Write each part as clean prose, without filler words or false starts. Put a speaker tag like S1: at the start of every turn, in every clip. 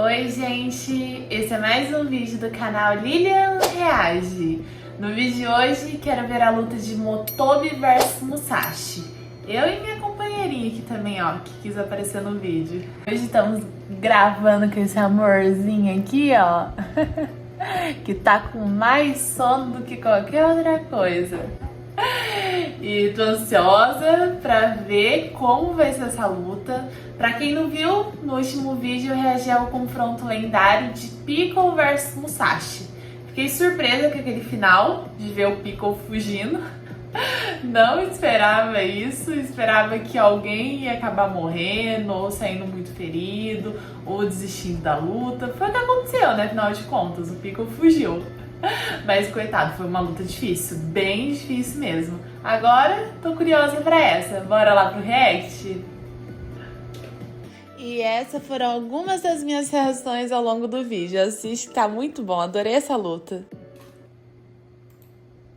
S1: Oi gente, esse é mais um vídeo do canal Lilian Reage. No vídeo de hoje quero ver a luta de Motobi vs Musashi. Eu e minha companheirinha aqui também, ó, que quis aparecer no vídeo. Hoje estamos gravando com esse amorzinho aqui, ó, que tá com mais sono do que qualquer outra coisa. E tô ansiosa pra ver como vai ser essa luta. Pra quem não viu, no último vídeo eu reagi ao confronto lendário de Piccolo vs Musashi. Fiquei surpresa com aquele final, de ver o Piccolo fugindo. Não esperava isso, esperava que alguém ia acabar morrendo, ou saindo muito ferido, ou desistindo da luta. Foi o que aconteceu, né? Afinal de contas, o Piccolo fugiu. Mas coitado, foi uma luta difícil, bem difícil mesmo. Agora, tô curiosa pra essa. Bora lá pro react? E essas foram algumas das minhas reações ao longo do vídeo. Assiste, tá muito bom, adorei essa luta.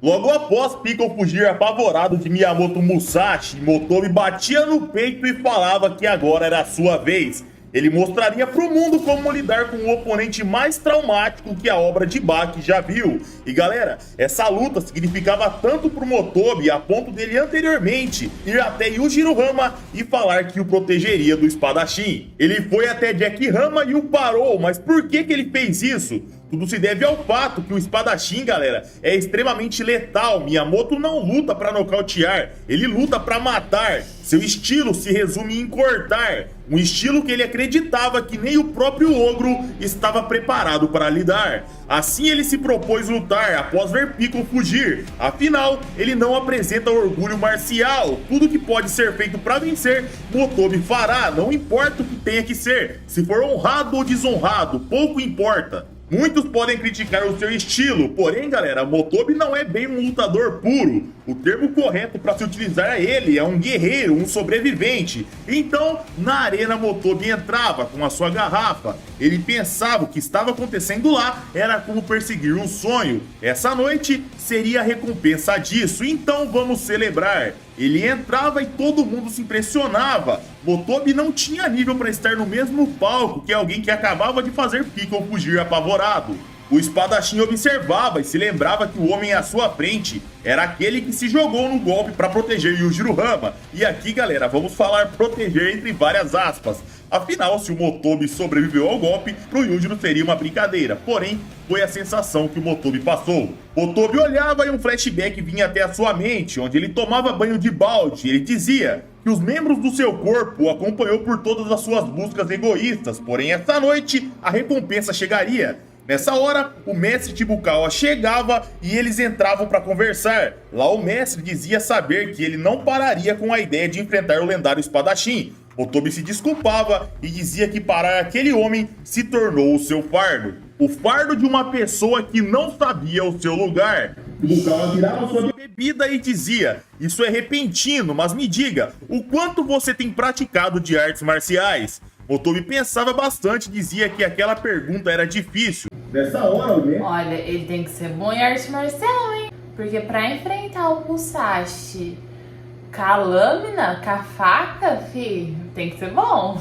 S2: Logo após Piccolo fugir apavorado de Miyamoto Musashi, Motobi batia no peito e falava que agora era a sua vez. Ele mostraria para o mundo como lidar com o oponente mais traumático que a obra de Baki já viu. E galera, essa luta significava tanto para o Motobi a ponto dele anteriormente ir até Yujiro Hama e falar que o protegeria do espadachim. Ele foi até Jack Hama e o parou, mas por que ele fez isso? Tudo se deve ao fato que o espadachim, galera, é extremamente letal. Miyamoto não luta para nocautear, ele luta para matar. Seu estilo se resume em cortar, um estilo que ele acreditava que nem o próprio ogro estava preparado para lidar. Assim ele se propôs lutar após ver Piccolo fugir. Afinal, ele não apresenta orgulho marcial. Tudo que pode ser feito para vencer, Motobi fará, não importa o que tenha que ser. Se for honrado ou desonrado, pouco importa. Muitos podem criticar o seu estilo, porém galera, Motobi não é bem um lutador puro. O termo correto para se utilizar a ele é um guerreiro, um sobrevivente. Então, na arena Motobi entrava com a sua garrafa. Ele pensava o que estava acontecendo lá era como perseguir um sonho. Essa noite seria a recompensa disso, então vamos celebrar. Ele entrava e todo mundo se impressionava. Motobi não tinha nível para estar no mesmo palco que alguém que acabava de fazer Piccolo fugir apavorado. O espadachim observava e se lembrava que o homem à sua frente era aquele que se jogou no golpe para proteger Yujiro Hama. E aqui, galera, vamos falar proteger entre várias aspas. Afinal, se o Motobi sobreviveu ao golpe, pro Yujiro seria uma brincadeira. Porém, foi a sensação que o Motobi passou. Motobi olhava e um flashback vinha até a sua mente, onde ele tomava banho de balde. Ele dizia que os membros do seu corpo o acompanhou por todas as suas buscas egoístas. Porém, essa noite, a recompensa chegaria. Nessa hora, o mestre Chibukawa chegava e eles entravam para conversar. Lá o mestre dizia saber que ele não pararia com a ideia de enfrentar o lendário espadachim. Motobi se desculpava e dizia que parar aquele homem se tornou o seu fardo. O fardo de uma pessoa que não sabia o seu lugar. Chibukawa virava sua bebida e dizia: isso é repentino, mas me diga, o quanto você tem praticado de artes marciais? Motobi pensava bastante e dizia que aquela pergunta era difícil. Nessa hora, né?
S1: Olha, ele tem que ser bom em arte marcial, hein? Porque pra enfrentar o Musashi com a lâmina, com a faca, fi, tem que ser bom.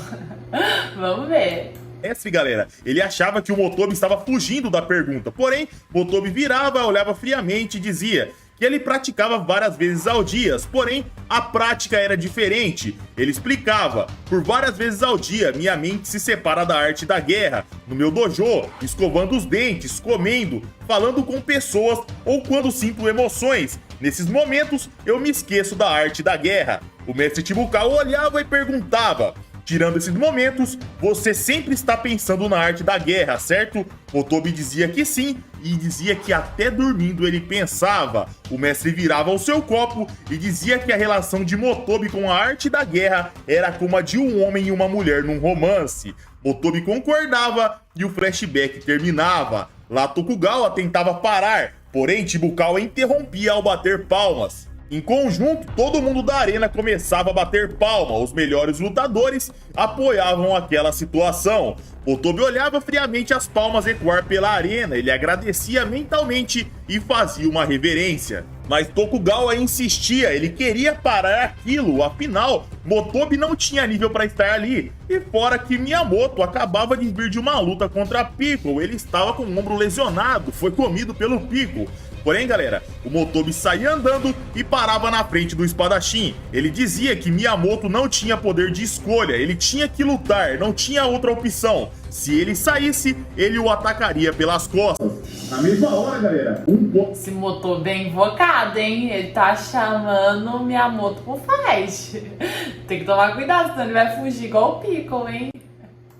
S1: Vamos ver.
S2: Mestre, galera, ele achava que o Motobi estava fugindo da pergunta. Porém, Motobi virava, olhava friamente e dizia que ele praticava várias vezes ao dia, porém a prática era diferente. Ele explicava: por várias vezes ao dia minha mente se separa da arte da guerra, no meu dojo, escovando os dentes, comendo, falando com pessoas ou quando sinto emoções. Nesses momentos eu me esqueço da arte da guerra. O mestre Chibukawa olhava e perguntava: tirando esses momentos, você sempre está pensando na arte da guerra, certo? Motobi dizia que sim, e dizia que até dormindo ele pensava. O mestre virava o seu copo e dizia que a relação de Motobi com a arte da guerra era como a de um homem e uma mulher num romance. Motobi concordava e o flashback terminava. Lá Tokugawa tentava parar, porém Chibukawa interrompia ao bater palmas. Em conjunto, todo mundo da arena começava a bater palma. Os melhores lutadores apoiavam aquela situação. Motobi olhava friamente as palmas ecoar pela arena. Ele agradecia mentalmente e fazia uma reverência. Mas Tokugawa insistia, ele queria parar aquilo, afinal, Motobi não tinha nível para estar ali. E fora que Miyamoto acabava de vir de uma luta contra Piccolo, ele estava com o ombro lesionado, foi comido pelo Piccolo. Porém, galera, o Motobi saía andando e parava na frente do espadachim. Ele dizia que Miyamoto não tinha poder de escolha, ele tinha que lutar, não tinha outra opção. Se ele saísse, ele o atacaria pelas costas. Na mesma hora, galera,
S1: Esse Motobi é invocado, hein? Ele tá chamando o Miyamoto pro fight. Tem que tomar cuidado, senão ele vai fugir igual o Piccolo, hein?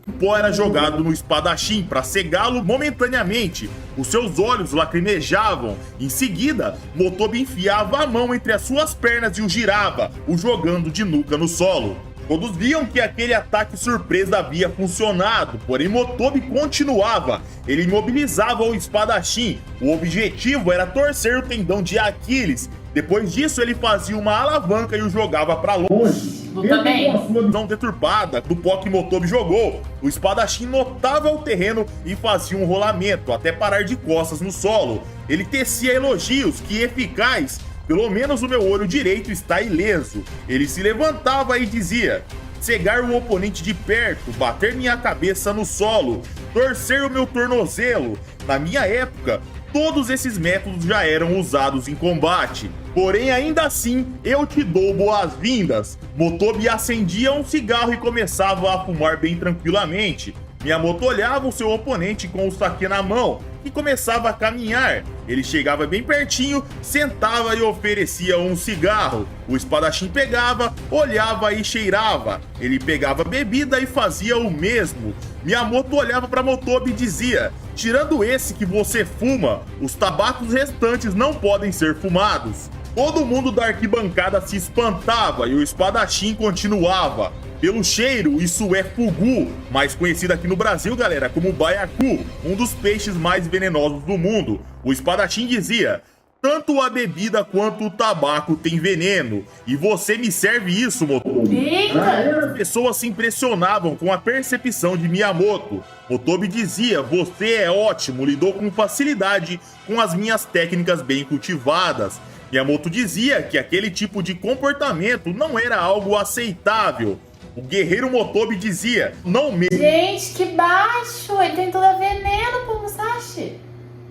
S2: O pó era jogado no espadachim para cegá-lo momentaneamente. Os seus olhos lacrimejavam. Em seguida, Motobi enfiava a mão entre as suas pernas e o girava, o jogando de nuca no solo. Todos viam que aquele ataque surpresa havia funcionado, porém Motobi continuava. Ele imobilizava o espadachim. O objetivo era torcer o tendão de Aquiles. Depois disso, ele fazia uma alavanca e o jogava para longe.
S1: Também.
S2: Com a sua visão deturpada do pó que Motobi jogou, o espadachim notava o terreno e fazia um rolamento até parar de costas no solo. Ele tecia elogios que eficaz. Pelo menos o meu olho direito está ileso. Ele se levantava e dizia: cegar o oponente de perto, bater minha cabeça no solo, torcer o meu tornozelo. Na minha época, todos esses métodos já eram usados em combate. Porém, ainda assim, eu te dou boas-vindas. Motobi acendia um cigarro e começava a fumar bem tranquilamente. Miyamoto olhava o seu oponente com o saque na mão e começava a caminhar. Ele chegava bem pertinho, sentava e oferecia um cigarro. O espadachim pegava, olhava e cheirava. Ele pegava bebida e fazia o mesmo. Miyamoto olhava para Motobi e dizia: tirando esse que você fuma, os tabacos restantes não podem ser fumados. Todo mundo da arquibancada se espantava e o espadachim continuava. Pelo cheiro, isso é fugu, mais conhecido aqui no Brasil, galera, como baiacu, um dos peixes mais venenosos do mundo. O espadachim dizia: tanto a bebida quanto o tabaco tem veneno, e você me serve isso, Motobi. As pessoas se impressionavam com a percepção de Miyamoto. Motobi dizia: você é ótimo, lidou com facilidade com as minhas técnicas bem cultivadas. Miyamoto dizia que aquele tipo de comportamento não era algo aceitável. O guerreiro Motobi dizia: não mesmo.
S1: Gente, que baixo! Ele tem todo veneno pro Musashi.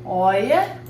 S1: Olha.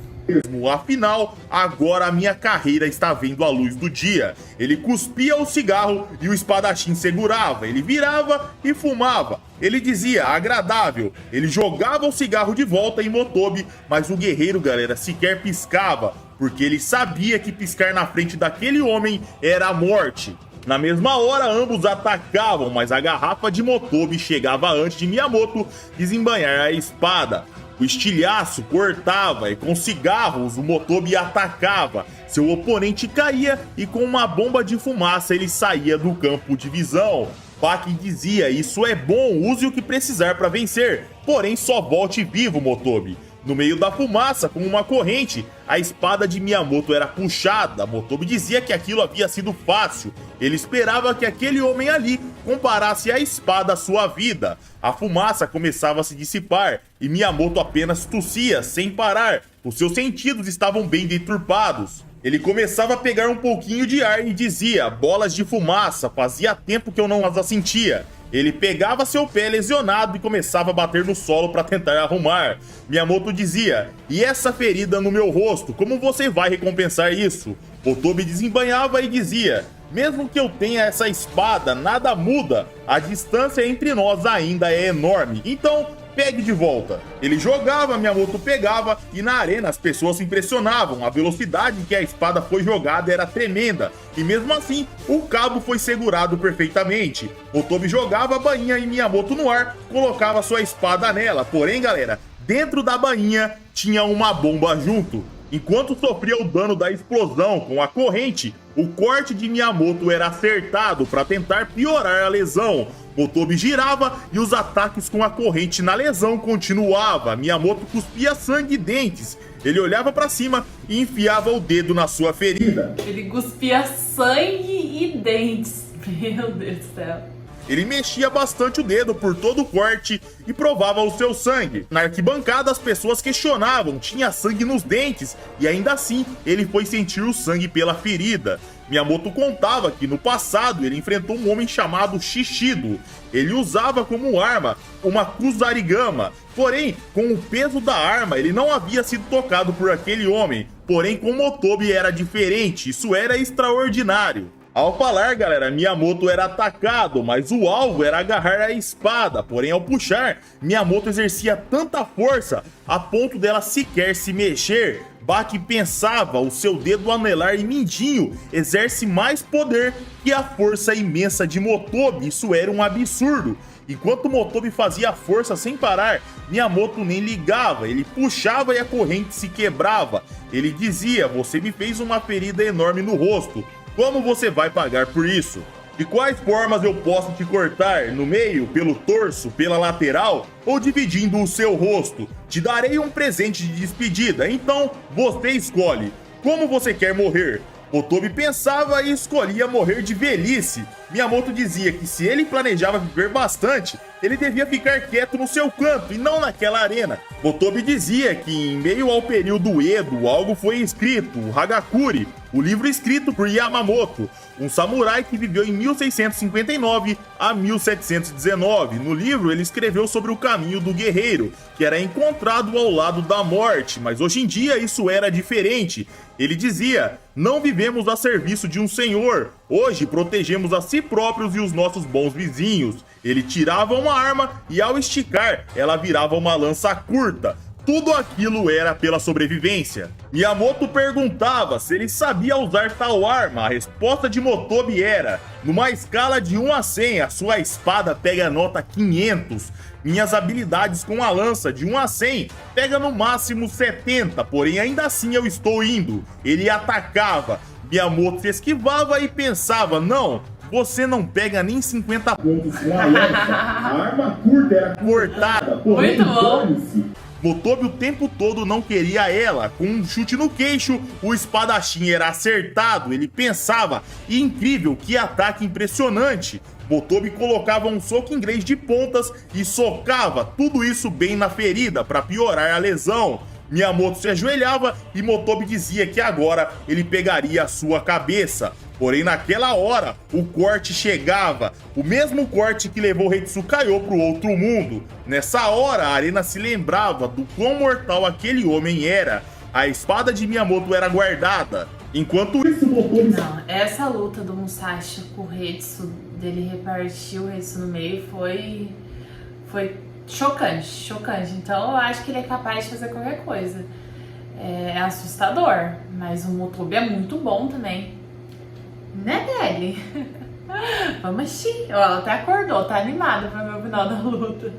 S2: Afinal, agora a minha carreira está vendo a luz do dia. Ele cuspia o cigarro e o espadachim segurava. Ele virava e fumava. Ele dizia: agradável. Ele jogava o cigarro de volta em Motobi, mas o guerreiro, galera, sequer piscava, porque ele sabia que piscar na frente daquele homem era a morte. Na mesma hora, ambos atacavam, mas a garrafa de Motobi chegava antes de Miyamoto desembainhar a espada. O estilhaço cortava e com cigarros o Motobi atacava. Seu oponente caía e com uma bomba de fumaça ele saía do campo de visão. Baki dizia: isso é bom, use o que precisar para vencer, porém só volte vivo, Motobi. No meio da fumaça, com uma corrente, a espada de Miyamoto era puxada. Motobi dizia que aquilo havia sido fácil. Ele esperava que aquele homem ali comparasse a espada à sua vida. A fumaça começava a se dissipar e Miyamoto apenas tossia, sem parar. Os seus sentidos estavam bem deturpados. Ele começava a pegar um pouquinho de ar e dizia: bolas de fumaça, fazia tempo que eu não as sentia. Ele pegava seu pé lesionado e começava a bater no solo para tentar arrumar. Miyamoto dizia: e essa ferida no meu rosto, como você vai recompensar isso? Motobi desembainhava e dizia: mesmo que eu tenha essa espada, nada muda. A distância entre nós ainda é enorme. Então, pegue de volta. Ele jogava, Miyamoto pegava e na arena as pessoas se impressionavam. A velocidade que a espada foi jogada era tremenda e mesmo assim o cabo foi segurado perfeitamente. Motobi jogava a bainha e Miyamoto no ar colocava sua espada nela. Porém, galera, dentro da bainha tinha uma bomba junto. Enquanto sofria o dano da explosão com a corrente, o corte de Miyamoto era acertado para tentar piorar a lesão. Motobi girava e os ataques com a corrente na lesão continuavam. Miyamoto cuspia sangue e dentes. Ele olhava para cima e enfiava o dedo na sua ferida.
S1: Ele cuspia sangue e dentes. Meu Deus do céu.
S2: Ele mexia bastante o dedo por todo o corte e provava o seu sangue. Na arquibancada as pessoas questionavam, tinha sangue nos dentes e ainda assim ele foi sentir o sangue pela ferida. Miyamoto contava que no passado ele enfrentou um homem chamado Shishido. Ele usava como arma uma Kusarigama, porém com o peso da arma ele não havia sido tocado por aquele homem. Porém com Motobi era diferente, isso era extraordinário. Ao falar, galera, Miyamoto era atacado, mas o alvo era agarrar a espada. Porém, ao puxar, Miyamoto exercia tanta força a ponto dela sequer se mexer. Baki pensava, o seu dedo anelar e mindinho exerce mais poder que a força imensa de Motobi. Isso era um absurdo. Enquanto Motobi fazia força sem parar, Miyamoto nem ligava, ele puxava e a corrente se quebrava. Ele dizia, você me fez uma ferida enorme no rosto. Como você vai pagar por isso? De quais formas eu posso te cortar? No meio, pelo torso, pela lateral ou dividindo o seu rosto? Te darei um presente de despedida, então você escolhe. Como você quer morrer? Motobi pensava e escolhia morrer de velhice. Miyamoto dizia que se ele planejava viver bastante, ele devia ficar quieto no seu canto e não naquela arena. Motobi dizia que em meio ao período Edo, algo foi escrito, o Hagakure, o livro escrito por Yamamoto, um samurai que viveu em 1659 a 1719. No livro ele escreveu sobre o caminho do guerreiro, que era encontrado ao lado da morte, mas hoje em dia isso era diferente. Ele dizia, não vivemos a serviço de um senhor, hoje protegemos a si próprios e os nossos bons vizinhos. Ele tirava uma arma e ao esticar, ela virava uma lança curta. Tudo aquilo era pela sobrevivência. Miyamoto perguntava se ele sabia usar tal arma. A resposta de Motobi era, numa escala de 1 a 100, a sua espada pega nota 500. Minhas habilidades com a lança de 1 a 100 pega no máximo 70, porém ainda assim eu estou indo. Ele atacava. Miyamoto se esquivava e pensava, não, você não pega nem 50 pontos com a lança. A arma curta era cortada.
S1: Muito bom.
S2: Motobi o tempo todo não queria ela. Com um chute no queixo, o espadachim era acertado. Ele pensava, incrível, que ataque impressionante. Motobi colocava um soco inglês de pontas e socava tudo isso bem na ferida para piorar a lesão. Miyamoto se ajoelhava e Motobi dizia que agora ele pegaria a sua cabeça. Porém, naquela hora, o corte chegava, o mesmo corte que levou Hitsukayo para o outro mundo. Nessa hora, a arena se lembrava do quão mortal aquele homem era. A espada de Miyamoto era guardada. Enquanto isso, Motobi...
S1: Não, essa luta do Musashi com o Hitsu, dele repartir o Hitsu no meio, foi chocante, chocante. Então eu acho que ele é capaz de fazer qualquer coisa. É assustador, mas o Motobi é muito bom também. Né, Nelly? Vamos assistir. Ela até acordou, tá animada pra ver o final da luta.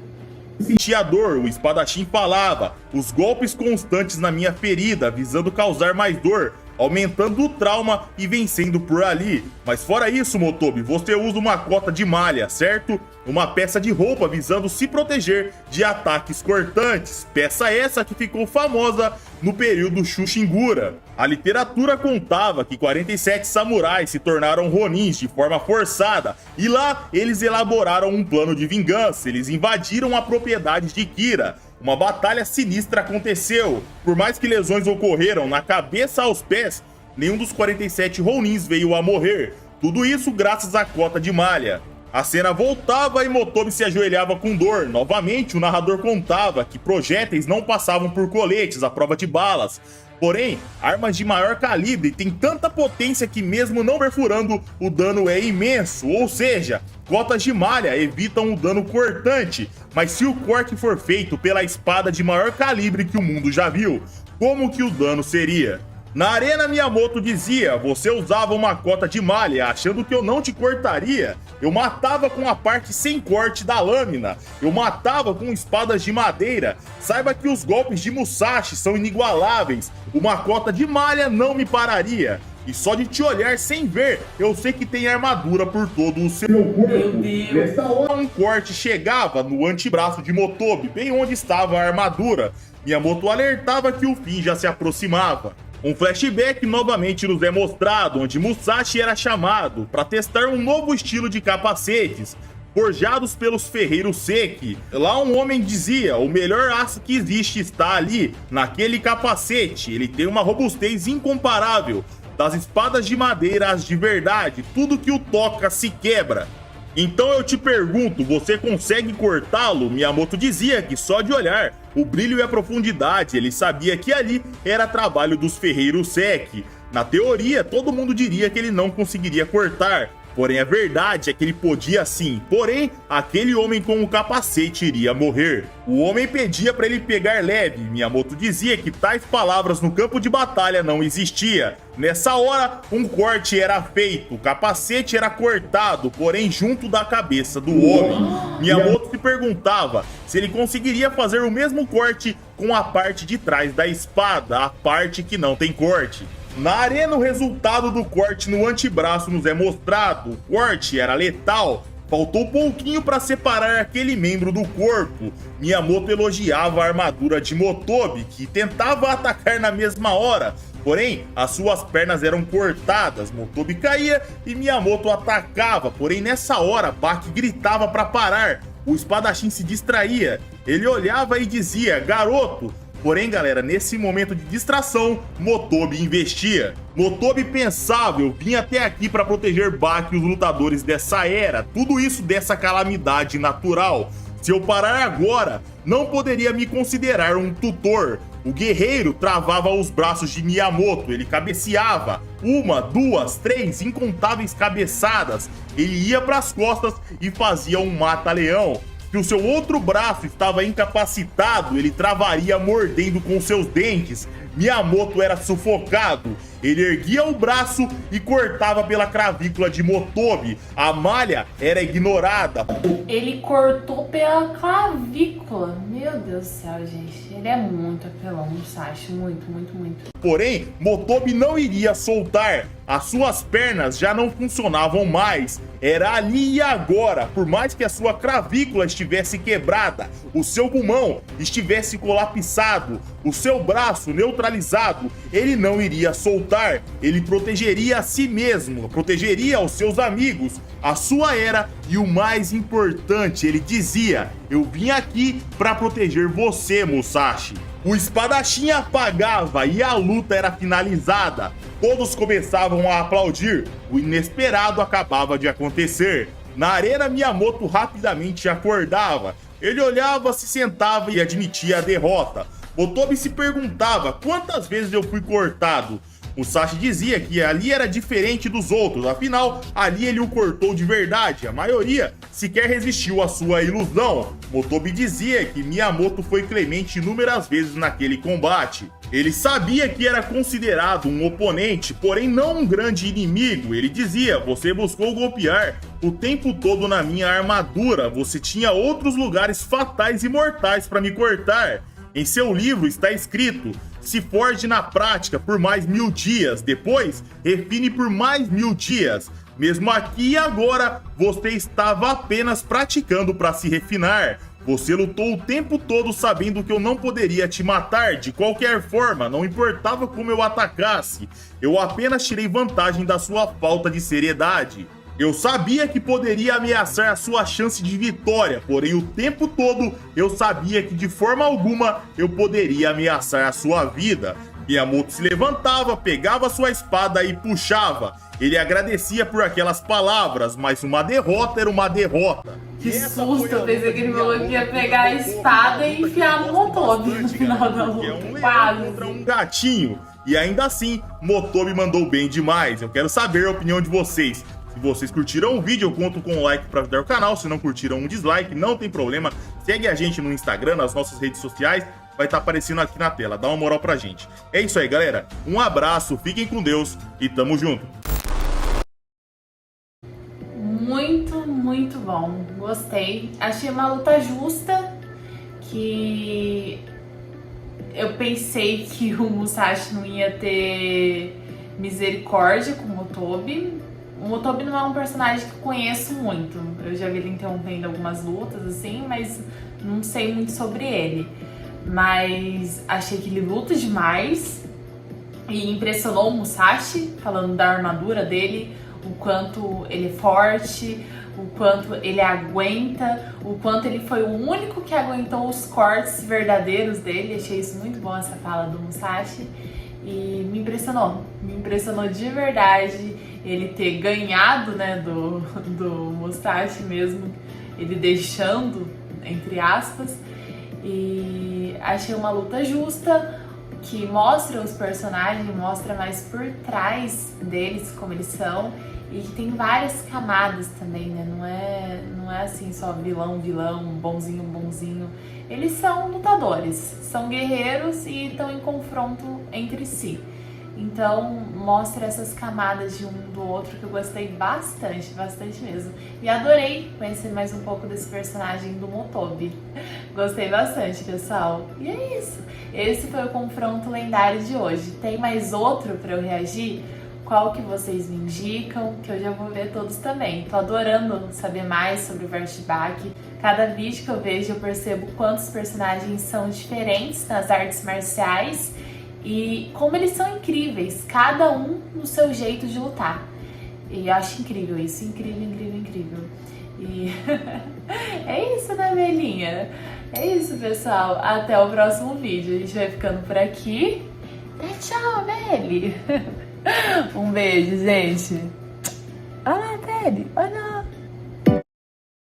S2: Sentia dor, o espadachim falava, os golpes constantes na minha ferida, visando causar mais dor, aumentando o trauma e vencendo por ali. Mas fora isso, Motobi, você usa uma cota de malha, certo? Uma peça de roupa visando se proteger de ataques cortantes. Peça essa que ficou famosa no período Shushingura. A literatura contava que 47 samurais se tornaram ronins de forma forçada e lá eles elaboraram um plano de vingança. Eles invadiram a propriedade de Kira. Uma batalha sinistra aconteceu. Por mais que lesões ocorreram na cabeça aos pés, nenhum dos 47 ronins veio a morrer. Tudo isso graças à cota de malha. A cena voltava e Motobi se ajoelhava com dor. Novamente, o narrador contava que projéteis não passavam por coletes à prova de balas. Porém, armas de maior calibre têm tanta potência que mesmo não perfurando, o dano é imenso. Ou seja, cotas de malha evitam o dano cortante. Mas se o corte for feito pela espada de maior calibre que o mundo já viu, como que o dano seria? Na arena, Miyamoto dizia, você usava uma cota de malha, achando que eu não te cortaria. Eu matava com a parte sem corte da lâmina. Eu matava com espadas de madeira. Saiba que os golpes de Musashi são inigualáveis. Uma cota de malha não me pararia. E só de te olhar sem ver, eu sei que tem armadura por todo o seu corpo. Nessa hora, um corte chegava no antebraço de Motobi, bem onde estava a armadura. Miyamoto alertava que o fim já se aproximava. Um flashback novamente nos é mostrado, onde Musashi era chamado para testar um novo estilo de capacetes. forjados pelos ferreiros Seki. Lá um homem dizia: o melhor aço que existe está ali, naquele capacete. Ele tem uma robustez incomparável. Das espadas de madeira às de verdade, tudo que o toca se quebra. Então eu te pergunto, você consegue cortá-lo? Miyamoto dizia que só de olhar, o brilho e a profundidade, ele sabia que ali era trabalho dos ferreiros Seki. Na teoria, todo mundo diria que ele não conseguiria cortar. Porém, a verdade é que ele podia sim. Porém, aquele homem com o capacete iria morrer. O homem pedia para ele pegar leve. Miyamoto dizia que tais palavras no campo de batalha não existia. Nessa hora, um corte era feito. O capacete era cortado, porém junto da cabeça do homem. Miyamoto se perguntava se ele conseguiria fazer o mesmo corte com a parte de trás da espada, a parte que não tem corte. Na arena, o resultado do corte no antebraço nos é mostrado. O corte era letal, faltou pouquinho para separar aquele membro do corpo. Miyamoto elogiava a armadura de Motobi, que tentava atacar na mesma hora. Porém, as suas pernas eram cortadas, Motobi caía e Miyamoto atacava. Porém, nessa hora, Baki gritava para parar. O espadachim se distraía. Ele olhava e dizia: garoto. Porém, galera, nesse momento de distração, Motobi investia. Motobi pensava: eu vim até aqui para proteger Baki e os lutadores dessa era. Tudo isso dessa calamidade natural. Se eu parar agora, não poderia me considerar um tutor. O guerreiro travava os braços de Miyamoto, ele cabeceava. 1, 2, 3, incontáveis cabeçadas. Ele ia para as costas e fazia um mata-leão. Se o seu outro braço estava incapacitado, ele travaria mordendo com seus dentes. Miyamoto era sufocado. Ele erguia o braço e cortava pela clavícula de Motobi. A malha era ignorada.
S1: Ele cortou pela clavícula. Meu Deus do céu, gente. Ele é muito apelão, Musashi. Muito, muito, muito.
S2: Porém, Motobi não iria soltar. As suas pernas já não funcionavam mais. Era ali e agora. Por mais que a sua clavícula estivesse quebrada, o seu pulmão estivesse colapsado, o seu braço neutralizado, ele não iria soltar. Ele protegeria a si mesmo, protegeria os seus amigos, a sua era e o mais importante, ele dizia: eu vim aqui para proteger você, Musashi. O espadachim apagava e a luta era finalizada. Todos começavam a aplaudir. O inesperado acabava de acontecer. Na arena, Miyamoto rapidamente acordava. Ele olhava, se sentava e admitia a derrota. Motobi se perguntava: quantas vezes eu fui cortado? Musashi dizia que ali era diferente dos outros, afinal, ali ele o cortou de verdade. A maioria sequer resistiu à sua ilusão. Motobi dizia que Miyamoto foi clemente inúmeras vezes naquele combate. Ele sabia que era considerado um oponente, porém não um grande inimigo. Ele dizia: você buscou golpear o tempo todo na minha armadura, você tinha outros lugares fatais e mortais para me cortar. Em seu livro está escrito: se forge na prática por mais 1000 dias, depois refine por mais 1000 dias. Mesmo aqui e agora, você estava apenas praticando para se refinar. Você lutou o tempo todo sabendo que eu não poderia te matar de qualquer forma, não importava como eu atacasse. Eu apenas tirei vantagem da sua falta de seriedade. Eu sabia que poderia ameaçar a sua chance de vitória, porém o tempo todo eu sabia que de forma alguma eu poderia ameaçar a sua vida. Miyamoto se levantava, pegava sua espada e puxava. Ele agradecia por aquelas palavras, mas uma derrota era uma derrota.
S1: Que susto, eu pensei que ele falou que ia pegar a espada e enfiar no Motobi no final da luta. Quase.
S2: Contra um gatinho. E ainda assim, Motobi mandou bem demais. Eu quero saber a opinião de vocês. Se vocês curtiram o vídeo, eu conto com um like para ajudar o canal. Se não curtiram, um dislike, não tem problema. Segue a gente no Instagram, nas nossas redes sociais. Vai estar aparecendo aqui na tela, dá uma moral pra gente. É isso aí, galera. Um abraço, fiquem com Deus e tamo junto.
S1: Muito, muito bom. Gostei. Achei uma luta justa, que eu pensei que o Musashi não ia ter misericórdia com o Motobi. O Motobi não é um personagem que eu conheço muito. Eu já vi ele interrompendo algumas lutas, assim, mas não sei muito sobre ele. Mas achei que ele luta demais e impressionou o Musashi, falando da armadura dele, o quanto ele é forte, o quanto ele aguenta, o quanto ele foi o único que aguentou os cortes verdadeiros dele. Achei isso muito bom, essa fala do Musashi. E me impressionou de verdade ele ter ganhado, né, do Musashi mesmo, ele deixando, entre aspas. E achei uma luta justa, que mostra os personagens, mostra mais por trás deles, como eles são, e que tem várias camadas também, né? Não é assim só vilão, bonzinho. Eles são lutadores, são guerreiros e estão em confronto entre si. Então mostra essas camadas de um do outro que eu gostei bastante mesmo. E adorei conhecer mais um pouco desse personagem do Motobi. Gostei bastante, pessoal. E é isso. Esse foi o confronto lendário de hoje. Tem mais outro pra eu reagir? Qual que vocês me indicam? Que eu já vou ver todos também. Tô adorando saber mais sobre o Vertibak. Cada vídeo que eu vejo eu percebo quantos personagens são diferentes nas artes marciais e como eles são incríveis, cada um no seu jeito de lutar. E eu acho incrível isso, incrível. E é isso, né, Belinha? É isso, pessoal. Até o próximo vídeo. A gente vai ficando por aqui. Tchau, Beli. Um beijo, gente. Olha lá, Beli. Olha lá.